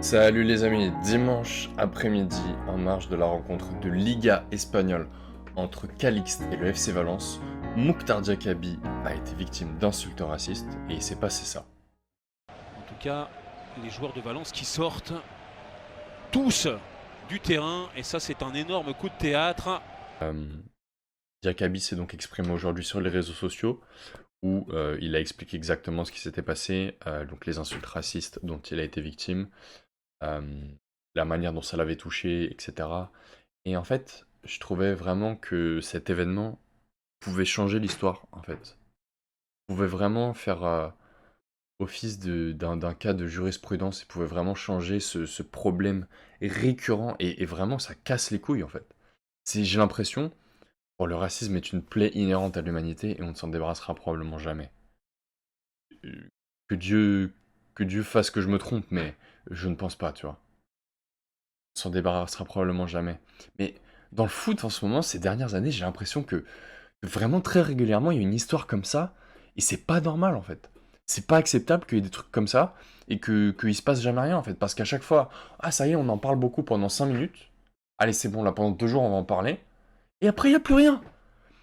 Salut les amis, dimanche après-midi, en marge de la rencontre de Liga espagnole entre Calixte et le FC Valence, Mouktar Diakaby a été victime d'insultes racistes et il s'est passé ça. En tout cas, les joueurs de Valence qui sortent tous du terrain, et ça c'est un énorme coup de théâtre. Diakaby s'est donc exprimé aujourd'hui sur les réseaux sociaux où il a expliqué exactement ce qui s'était passé, donc les insultes racistes dont il a été victime, la manière dont ça l'avait touché, etc. Et en fait, je trouvais vraiment que cet événement pouvait changer l'histoire, en fait. Pouvait vraiment faire office d'un cas de jurisprudence, il pouvait vraiment changer ce problème récurrent, et vraiment ça casse les couilles, en fait. J'ai l'impression, bon, le racisme est une plaie inhérente à l'humanité et on ne s'en débarrassera probablement jamais. Euh, Que Dieu, que Dieu fasse que je me trompe, mais je ne pense pas, tu vois. On s'en débarrassera probablement jamais. Mais dans le foot en ce moment, ces dernières années, j'ai l'impression que vraiment très régulièrement, il y a une histoire comme ça, et c'est pas normal en fait. C'est pas acceptable qu'il y ait des trucs comme ça, et qu'il se passe jamais rien en fait. Parce qu'à chaque fois, ah ça y est, on en parle beaucoup pendant 5 minutes. Allez, c'est bon, là pendant 2 jours, on va en parler. Et après, il n'y a plus rien.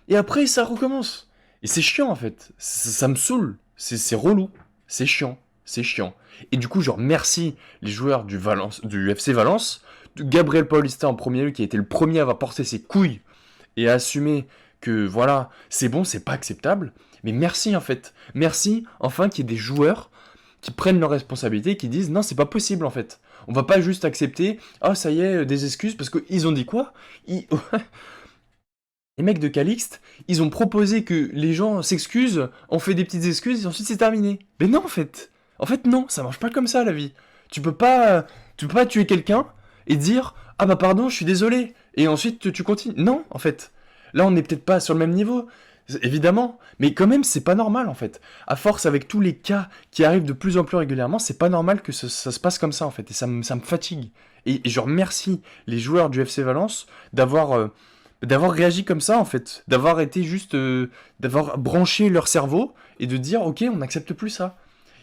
Et après, ça recommence. Et c'est chiant en fait. Ça me saoule. C'est relou. C'est chiant. C'est chiant. Et du coup, je remercie les joueurs du FC Valence, de Gabriel Paulista en premier lieu, qui a été le premier à avoir porté ses couilles et à assumer que voilà, c'est bon, c'est pas acceptable. Mais merci en fait. Merci enfin qu'il y ait des joueurs qui prennent leurs responsabilités et qui disent non, c'est pas possible en fait. On va pas juste accepter, oh ça y est, des excuses, parce qu'ils ont dit quoi? Ils- Les mecs de Calixte, ils ont proposé que les gens s'excusent, on fait des petites excuses et ensuite c'est terminé. Mais non en fait. En fait non, ça marche pas comme ça la vie. Tu peux pas, tu peux pas tuer quelqu'un et dire ah bah pardon, je suis désolé et ensuite tu continues. Non en fait. Là on n'est peut-être pas sur le même niveau, évidemment, mais quand même c'est pas normal en fait. À force avec tous les cas qui arrivent de plus en plus régulièrement, c'est pas normal que ça se passe comme ça en fait et ça me fatigue. Et je remercie les joueurs du FC Valence d'avoir d'avoir réagi comme ça en fait, d'avoir été juste, d'avoir branché leur cerveau et de dire ok, on n'accepte plus ça.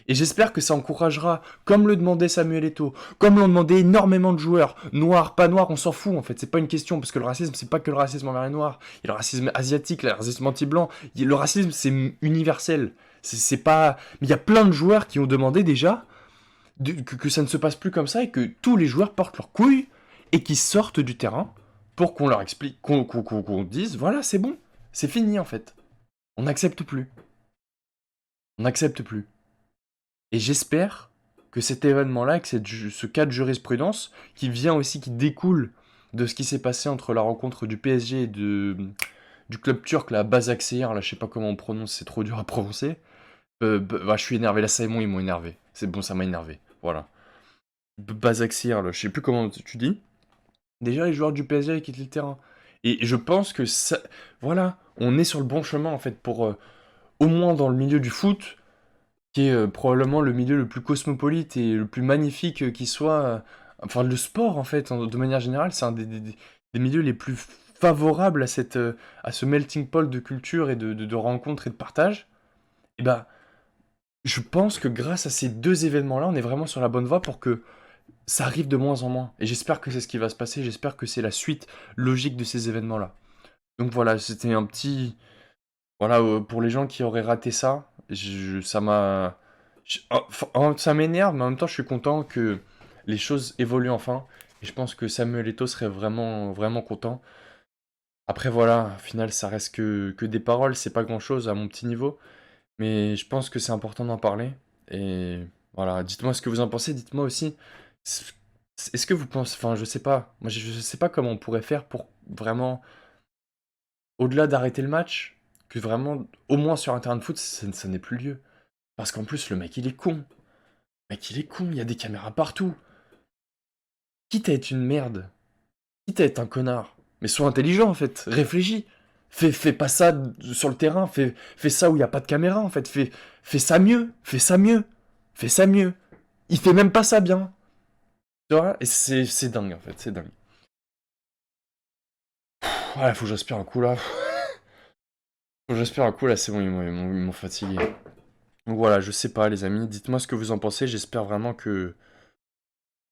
Et j'espère que ça encouragera, comme le demandait Samuel Eto'o, comme l'ont demandé énormément de joueurs, noirs, pas noirs, on s'en fout en fait, c'est pas une question, parce que le racisme, c'est pas que le racisme envers les noirs, il y a le racisme asiatique, le racisme anti-blanc, le racisme c'est universel, c'est pas... Mais il y a plein de joueurs qui ont demandé déjà que ça ne se passe plus comme ça et que tous les joueurs portent leurs couilles et qu'ils sortent du terrain pour qu'on leur explique, qu'on dise, voilà, c'est bon, c'est fini en fait. On n'accepte plus. On n'accepte plus. Et j'espère que cet événement-là, que ce cas de jurisprudence, qui vient aussi, qui découle de ce qui s'est passé entre la rencontre du PSG et du club turc, la Basaksehir, là je sais pas comment on prononce, c'est trop dur à prononcer. Bah, je suis énervé, là c'est bon, ils m'ont énervé. C'est bon, ça m'a énervé, voilà. Basaksehir, là, je sais plus comment tu dis. Déjà, les joueurs du PSG quittent le terrain. Et je pense que ça, voilà, on est sur le bon chemin en fait pour, au moins dans le milieu du foot, qui est probablement le milieu le plus cosmopolite et le plus magnifique qui soit. Enfin, le sport en fait, de manière générale, c'est un des milieux les plus favorables à à ce melting pot de culture et de rencontres et de partage. Et ben, je pense que grâce à ces deux événements-là, on est vraiment sur la bonne voie pour que ça arrive de moins en moins. Et j'espère que c'est ce qui va se passer, j'espère que c'est la suite logique de ces événements-là. Donc voilà, c'était un petit... Voilà, pour les gens qui auraient raté ça, ça m'a... ça m'énerve, mais en même temps je suis content que les choses évoluent enfin. Et je pense que Samuel Eto'o serait vraiment, vraiment content. Après voilà, au final ça reste que des paroles, c'est pas grand-chose à mon petit niveau. Mais je pense que c'est important d'en parler. Et voilà, dites-moi ce que vous en pensez. Dites-moi aussi, est- est-ce que vous pensez, enfin, je sais pas, moi je sais pas comment on pourrait faire pour vraiment, au-delà d'arrêter le match, que vraiment, au moins sur un terrain de foot, ça n'ait plus lieu. Parce qu'en plus, le mec il est con. Le mec il est con, il y a des caméras partout. Quitte à être une merde, quitte à être un connard, mais sois intelligent en fait, réfléchis. Fais pas ça sur le terrain, fais ça où il n'y a pas de caméra en fait, fais ça mieux, fais ça mieux, fais ça mieux. Il fait même pas ça bien. Tu vois? Et c'est dingue en fait, c'est dingue. Ouais, faut que j'aspire un coup là. Faut que j'aspire un coup là, c'est bon, ils m'ont fatigué. Donc voilà, je sais pas les amis, dites-moi ce que vous en pensez, j'espère vraiment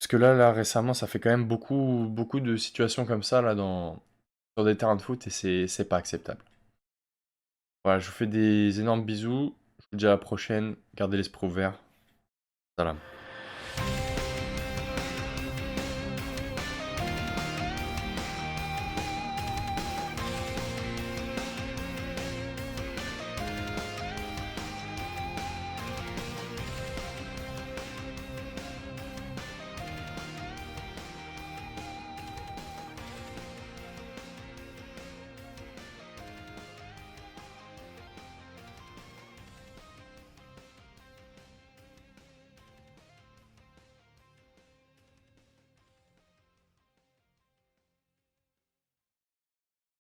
Parce que là, récemment, ça fait quand même beaucoup de situations comme ça là, sur des terrains de foot et c'est pas acceptable. Voilà, je vous fais des énormes bisous. Je vous dis à la prochaine. Gardez l'esprit ouvert. Salam.